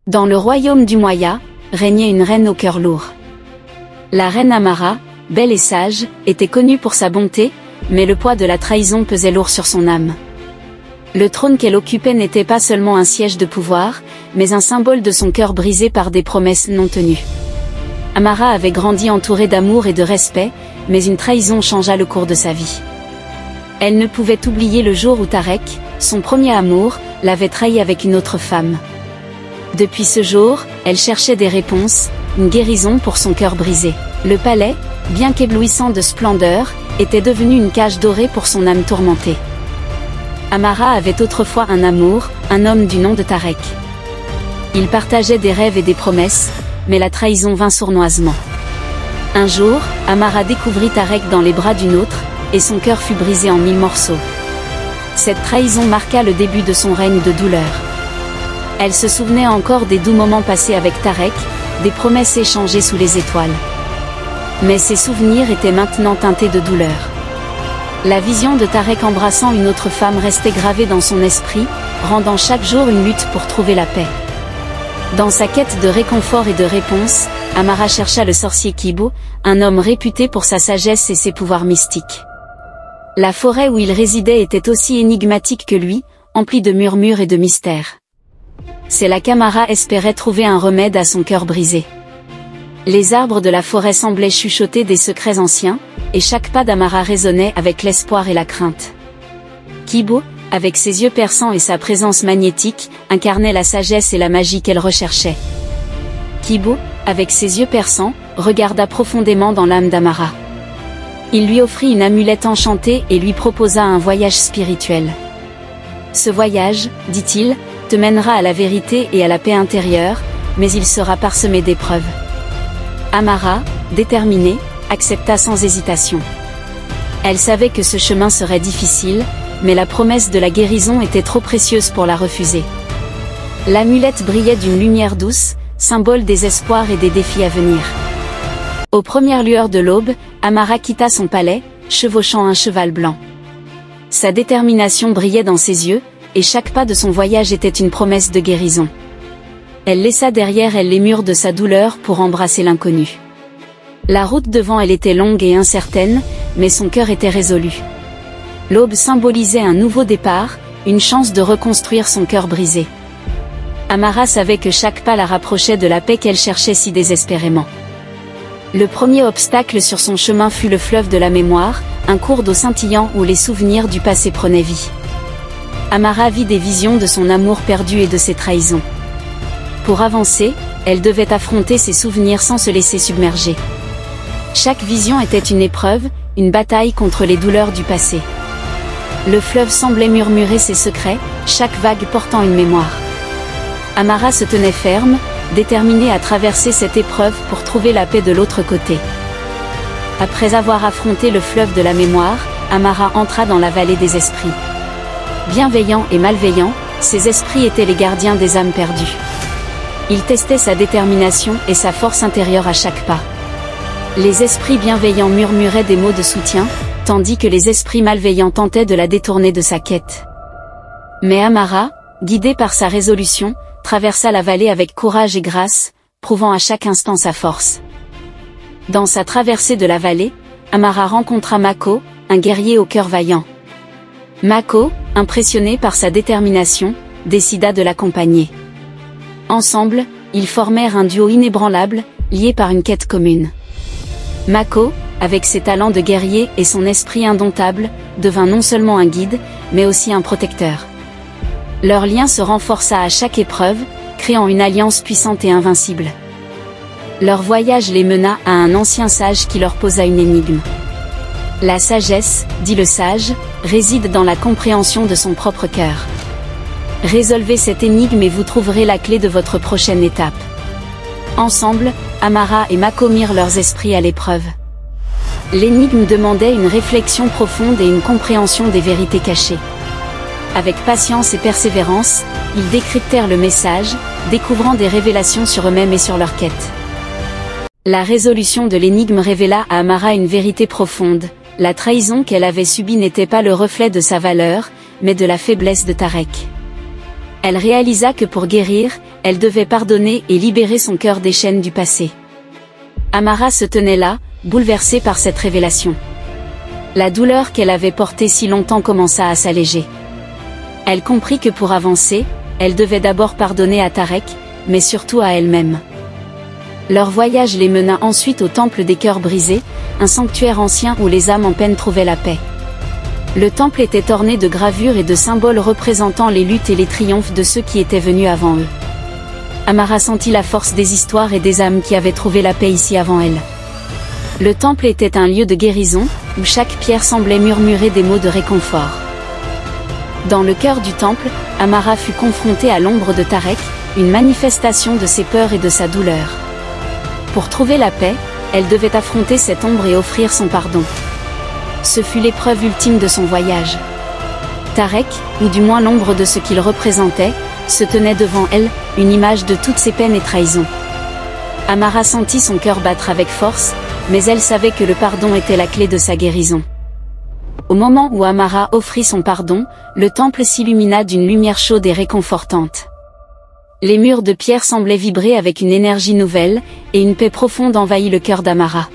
Dans le royaume du Moya, régnait une reine au cœur lourd. La reine Amara, belle et sage, était connue pour sa bonté, mais le poids de la trahison pesait lourd sur son âme. Le trône qu'elle occupait n'était pas seulement un siège de pouvoir, mais un symbole de son cœur brisé par des promesses non tenues. Amara avait grandi entourée d'amour et de respect, mais une trahison changea le cours de sa vie. Elle ne pouvait oublier le jour où Tarek, son premier amour, l'avait trahi avec une autre femme. Depuis ce jour, elle cherchait des réponses, une guérison pour son cœur brisé. Le palais, bien qu'éblouissant de splendeur, était devenu une cage dorée pour son âme tourmentée. Amara avait autrefois un amour, un homme du nom de Tarek. Ils partageaient des rêves et des promesses, mais la trahison vint sournoisement. Un jour, Amara découvrit Tarek dans les bras d'une autre, et son cœur fut brisé en 1000 morceaux. Cette trahison marqua le début de son règne de douleur. Elle se souvenait encore des doux moments passés avec Tarek, des promesses échangées sous les étoiles. Mais ces souvenirs étaient maintenant teintés de douleur. La vision de Tarek embrassant une autre femme restait gravée dans son esprit, rendant chaque jour une lutte pour trouver la paix. Dans sa quête de réconfort et de réponse, Amara chercha le sorcier Kibo, un homme réputé pour sa sagesse et ses pouvoirs mystiques. La forêt où il résidait était aussi énigmatique que lui, emplie de murmures et de mystères. C'est là qu'Amara espérait trouver un remède à son cœur brisé. Les arbres de la forêt semblaient chuchoter des secrets anciens, et chaque pas d'Amara résonnait avec l'espoir et la crainte. Kibo, avec ses yeux perçants et sa présence magnétique, incarnait la sagesse et la magie qu'elle recherchait. Kibo, avec ses yeux perçants, regarda profondément dans l'âme d'Amara. Il lui offrit une amulette enchantée et lui proposa un voyage spirituel. Ce voyage, dit-il, te mènera à la vérité et à la paix intérieure, mais il sera parsemé d'épreuves. Amara, déterminée, accepta sans hésitation. Elle savait que ce chemin serait difficile, mais la promesse de la guérison était trop précieuse pour la refuser. L'amulette brillait d'une lumière douce, symbole des espoirs et des défis à venir. Aux premières lueurs de l'aube, Amara quitta son palais, chevauchant un cheval blanc. Sa détermination brillait dans ses yeux, et chaque pas de son voyage était une promesse de guérison. Elle laissa derrière elle les murs de sa douleur pour embrasser l'inconnu. La route devant elle était longue et incertaine, mais son cœur était résolu. L'aube symbolisait un nouveau départ, une chance de reconstruire son cœur brisé. Amara savait que chaque pas la rapprochait de la paix qu'elle cherchait si désespérément. Le premier obstacle sur son chemin fut le fleuve de la mémoire, un cours d'eau scintillant où les souvenirs du passé prenaient vie. Amara vit des visions de son amour perdu et de ses trahisons. Pour avancer, elle devait affronter ses souvenirs sans se laisser submerger. Chaque vision était une épreuve, une bataille contre les douleurs du passé. Le fleuve semblait murmurer ses secrets, chaque vague portant une mémoire. Amara se tenait ferme, déterminée à traverser cette épreuve pour trouver la paix de l'autre côté. Après avoir affronté le fleuve de la mémoire, Amara entra dans la vallée des esprits. Bienveillants et malveillants, ces esprits étaient les gardiens des âmes perdues. Ils testaient sa détermination et sa force intérieure à chaque pas. Les esprits bienveillants murmuraient des mots de soutien, tandis que les esprits malveillants tentaient de la détourner de sa quête. Mais Amara, guidée par sa résolution, traversa la vallée avec courage et grâce, prouvant à chaque instant sa force. Dans sa traversée de la vallée, Amara rencontra Mako, un guerrier au cœur vaillant. Mako, impressionné par sa détermination, décida de l'accompagner. Ensemble, ils formèrent un duo inébranlable, lié par une quête commune. Mako, avec ses talents de guerrier et son esprit indomptable, devint non seulement un guide, mais aussi un protecteur. Leur lien se renforça à chaque épreuve, créant une alliance puissante et invincible. Leur voyage les mena à un ancien sage qui leur posa une énigme. La sagesse, dit le sage, réside dans la compréhension de son propre cœur. Résolvez cette énigme et vous trouverez la clé de votre prochaine étape. Ensemble, Amara et Mako mirent leurs esprits à l'épreuve. L'énigme demandait une réflexion profonde et une compréhension des vérités cachées. Avec patience et persévérance, ils décryptèrent le message, découvrant des révélations sur eux-mêmes et sur leur quête. La résolution de l'énigme révéla à Amara une vérité profonde. La trahison qu'elle avait subie n'était pas le reflet de sa valeur, mais de la faiblesse de Tarek. Elle réalisa que pour guérir, elle devait pardonner et libérer son cœur des chaînes du passé. Amara se tenait là, bouleversée par cette révélation. La douleur qu'elle avait portée si longtemps commença à s'alléger. Elle comprit que pour avancer, elle devait d'abord pardonner à Tarek, mais surtout à elle-même. Leur voyage les mena ensuite au temple des cœurs brisés, un sanctuaire ancien où les âmes en peine trouvaient la paix. Le temple était orné de gravures et de symboles représentant les luttes et les triomphes de ceux qui étaient venus avant eux. Amara sentit la force des histoires et des âmes qui avaient trouvé la paix ici avant elle. Le temple était un lieu de guérison, où chaque pierre semblait murmurer des mots de réconfort. Dans le cœur du temple, Amara fut confrontée à l'ombre de Tarek, une manifestation de ses peurs et de sa douleur. Pour trouver la paix, elle devait affronter cette ombre et offrir son pardon. Ce fut l'épreuve ultime de son voyage. Tarek, ou du moins l'ombre de ce qu'il représentait, se tenait devant elle, une image de toutes ses peines et trahisons. Amara sentit son cœur battre avec force, mais elle savait que le pardon était la clé de sa guérison. Au moment où Amara offrit son pardon, le temple s'illumina d'une lumière chaude et réconfortante. Les murs de pierre semblaient vibrer avec une énergie nouvelle, et une paix profonde envahit le cœur d'Amara.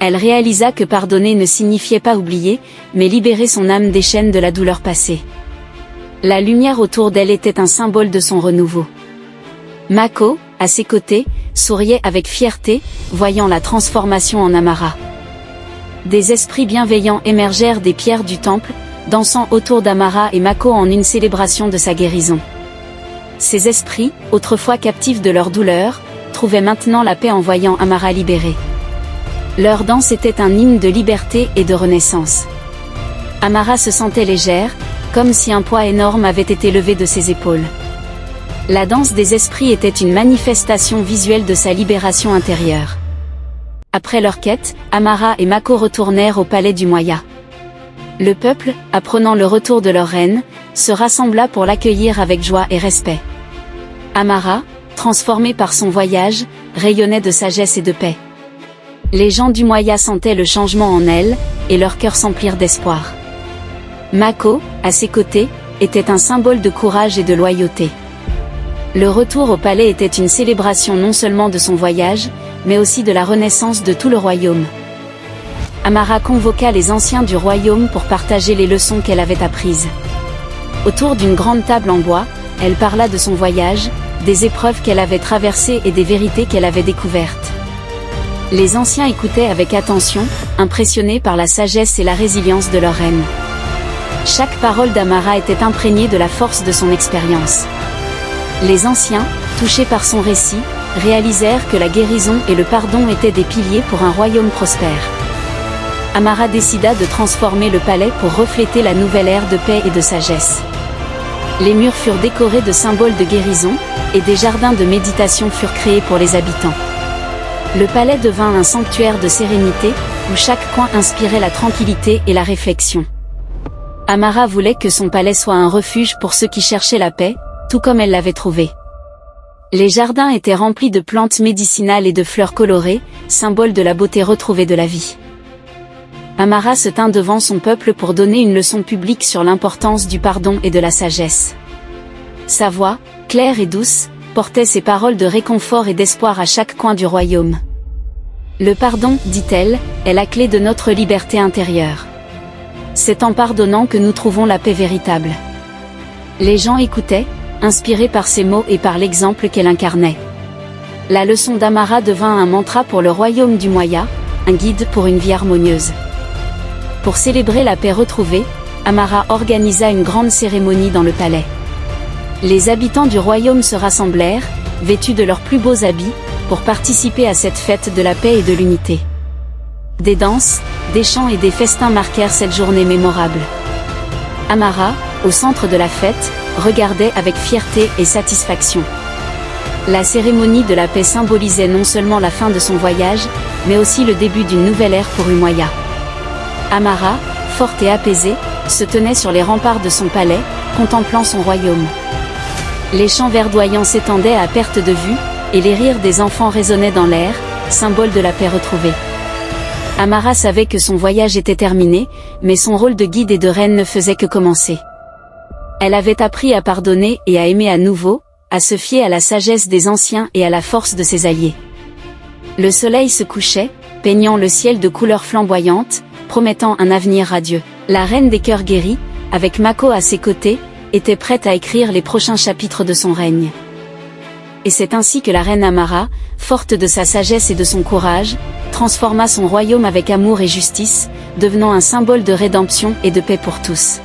Elle réalisa que pardonner ne signifiait pas oublier, mais libérer son âme des chaînes de la douleur passée. La lumière autour d'elle était un symbole de son renouveau. Mako, à ses côtés, souriait avec fierté, voyant la transformation en Amara. Des esprits bienveillants émergèrent des pierres du temple, dansant autour d'Amara et Mako en une célébration de sa guérison. Ces esprits, autrefois captifs de leur douleur, trouvaient maintenant la paix en voyant Amara libérée. Leur danse était un hymne de liberté et de renaissance. Amara se sentait légère, comme si un poids énorme avait été levé de ses épaules. La danse des esprits était une manifestation visuelle de sa libération intérieure. Après leur quête, Amara et Mako retournèrent au palais du Moya. Le peuple, apprenant le retour de leur reine, se rassembla pour l'accueillir avec joie et respect. Amara, transformée par son voyage, rayonnait de sagesse et de paix. Les gens du Moya sentaient le changement en elle, et leurs cœurs s'emplirent d'espoir. Mako, à ses côtés, était un symbole de courage et de loyauté. Le retour au palais était une célébration non seulement de son voyage, mais aussi de la renaissance de tout le royaume. Amara convoqua les anciens du royaume pour partager les leçons qu'elle avait apprises. Autour d'une grande table en bois, elle parla de son voyage, des épreuves qu'elle avait traversées et des vérités qu'elle avait découvertes. Les anciens écoutaient avec attention, impressionnés par la sagesse et la résilience de leur reine. Chaque parole d'Amara était imprégnée de la force de son expérience. Les anciens, touchés par son récit, réalisèrent que la guérison et le pardon étaient des piliers pour un royaume prospère. Amara décida de transformer le palais pour refléter la nouvelle ère de paix et de sagesse. Les murs furent décorés de symboles de guérison, et des jardins de méditation furent créés pour les habitants. Le palais devint un sanctuaire de sérénité, où chaque coin inspirait la tranquillité et la réflexion. Amara voulait que son palais soit un refuge pour ceux qui cherchaient la paix, tout comme elle l'avait trouvé. Les jardins étaient remplis de plantes médicinales et de fleurs colorées, symboles de la beauté retrouvée de la vie. Amara se tint devant son peuple pour donner une leçon publique sur l'importance du pardon et de la sagesse. Sa voix, claire et douce, portait ses paroles de réconfort et d'espoir à chaque coin du royaume. Le pardon, dit-elle, est la clé de notre liberté intérieure. C'est en pardonnant que nous trouvons la paix véritable. Les gens écoutaient, inspirés par ses mots et par l'exemple qu'elle incarnait. La leçon d'Amara devint un mantra pour le royaume du Moya, un guide pour une vie harmonieuse. Pour célébrer la paix retrouvée, Amara organisa une grande cérémonie dans le palais. Les habitants du royaume se rassemblèrent, vêtus de leurs plus beaux habits, pour participer à cette fête de la paix et de l'unité. Des danses, des chants et des festins marquèrent cette journée mémorable. Amara, au centre de la fête, regardait avec fierté et satisfaction. La cérémonie de la paix symbolisait non seulement la fin de son voyage, mais aussi le début d'une nouvelle ère pour Umuaya. Amara, forte et apaisée, se tenait sur les remparts de son palais, contemplant son royaume. Les champs verdoyants s'étendaient à perte de vue, et les rires des enfants résonnaient dans l'air, symbole de la paix retrouvée. Amara savait que son voyage était terminé, mais son rôle de guide et de reine ne faisait que commencer. Elle avait appris à pardonner et à aimer à nouveau, à se fier à la sagesse des anciens et à la force de ses alliés. Le soleil se couchait, peignant le ciel de couleurs flamboyantes, promettant un avenir radieux. La reine des cœurs guéris, avec Mako à ses côtés, était prête à écrire les prochains chapitres de son règne. Et c'est ainsi que la reine Amara, forte de sa sagesse et de son courage, transforma son royaume avec amour et justice, devenant un symbole de rédemption et de paix pour tous.